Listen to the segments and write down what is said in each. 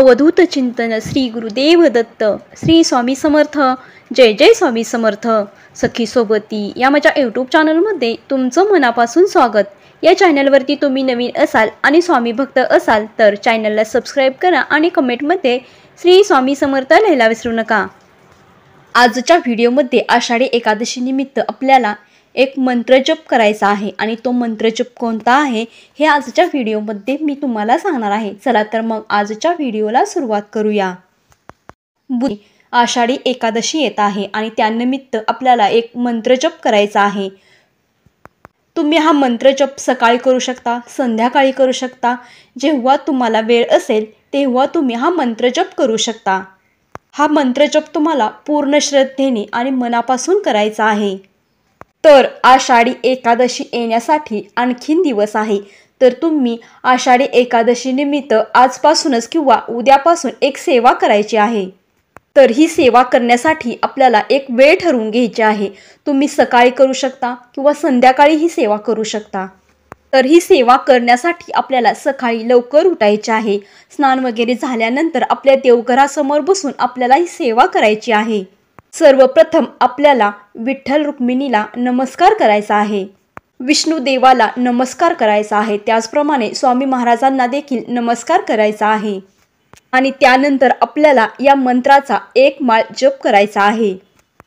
अवधूत चिंतन श्री गुरुदेव दत्त, श्री स्वामी समर्थ, जय जय स्वामी समर्थ। सखी सोबती या माझ्या यूट्यूब चॅनलमध्ये तुमचं मनापासून स्वागत। या चॅनलवरती तुम्ही नवीन असाल आणि स्वामी भक्त असाल तर चॅनलला सबस्क्राईब करा आणि कमेंटमध्ये श्री स्वामी समर्थ लिहायला विसरू नका। आजच्या व्हिडिओमध्ये आषाढी एकादशी निमित्त आपल्याला एक मंत्र जप करायचा आहे आणि तो मंत्र जप कोणता आहे हे आजच्या व्हिडिओमध्ये मी तुम्हाला सांगणार आहे। चला तर मग आजच्या व्हिडिओला सुरुवात करूया। आषाढी एकादशी येत आहे आणि त्यानिमित्त आपल्याला एक मंत्र जप करायचा आहे। तुम्ही हा मंत्र जप सकाळी करू शकता, संध्याकाळी करू शकता, जेव्हा तुम्हाला वेळ असेल तेव्हा तुम्ही हा मंत्र जप करू शकता। हा मंत्र जप तुम्हाला पूर्ण श्रद्धेने आणि मनापासून करायचा आहे। तर आषाढी एकादशी येण्यासाठी आणखीन दिवस आहे, तर तुम्ही आषाढी एकादशी निमित्त आजपासूनच किंवा उद्यापासून एक सेवा करायची आहे। तर ही सेवा करण्यासाठी आपल्याला एक वेळ ठरवून घ्यायची आहे। तुम्ही सकाळी करू शकता किंवा संध्याकाळी ही सेवा करू शकता। तर ही सेवा करण्यासाठी आपल्याला सकाळी लवकर उठायचे आहे। स्नान वगैरे झाल्यानंतर आपल्या देवघरासमोर बसून आपल्याला ही सेवा करायची आहे। सर्वप्रथम आपल्याला विठ्ठल रुक्मिणीला नमस्कार करायचा आहे, विष्णू देवाला नमस्कार करायचा आहे, त्याचप्रमाणे स्वामी महाराजांना देखील नमस्कार करायचा आहे। आणि त्यानंतर आपल्याला या मंत्राचा एक माळ जप करायचा आहे।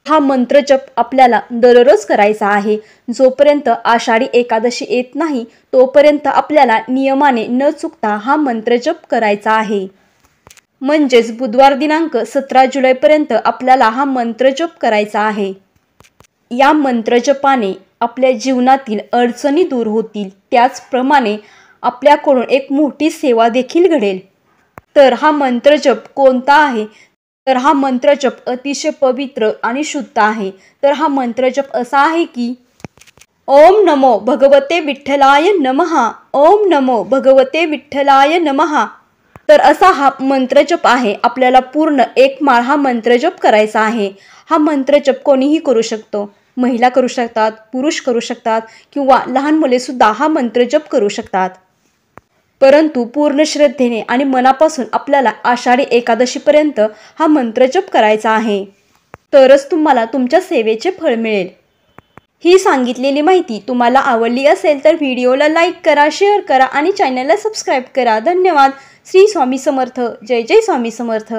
हा मंत्र जप आपल्याला दररोज करायचा आहे। जोपर्यंत आषाढी एकादशी येत नाही तोपर्यंत आपल्याला नियमाने न चुकता हा मंत्र जप करायचा आहे। म्हणजेच बुधवार दिनांक 17 जुलैपर्यंत आपल्याला हा मंत्र जप करायचा आहे। या मंत्र जपाने आपल्या जीवनातील अडचणी दूर होतील, त्याचप्रमाणे आपल्याकडून एक मोठी सेवा देखील घडेल। तर हा मंत्र जप कोणता आहे? तर हा मंत्र जप अतिशय पवित्र आणि शुद्ध आहे। तर हा मंत्र जप असा आहे की ओम नमो भगवते विठ्ठलाय नमः, ओम नमो भगवते विठ्ठलाय नमः। तर असा हा मंत्र जप आहे। आपल्याला पूर्ण एक माळ हा मंत्र जप करायचा आहे। हा मंत्र जप कोणीही करू शकतो, महिला करू शकतात, पुरुष करू शकतात किंवा लहान मुले सुद्धा हा मंत्र जप करू शकतात। परंतु पूर्ण श्रद्धेने आणि मनापासून आपल्याला आषाढी एकादशीपर्यंत हा मंत्र जप करायचा आहे, तरच तुम्हाला तुमच्या सेवेचे फळ मिळेल। ही सांगितलेली माहिती तुम्हाला आवडली असेल तर व्हिडिओला लाईक करा, शेअर करा आणि चॅनलला सबस्क्राईब करा। धन्यवाद। श्री स्वामी समर्थ, जय जय स्वामी समर्थ।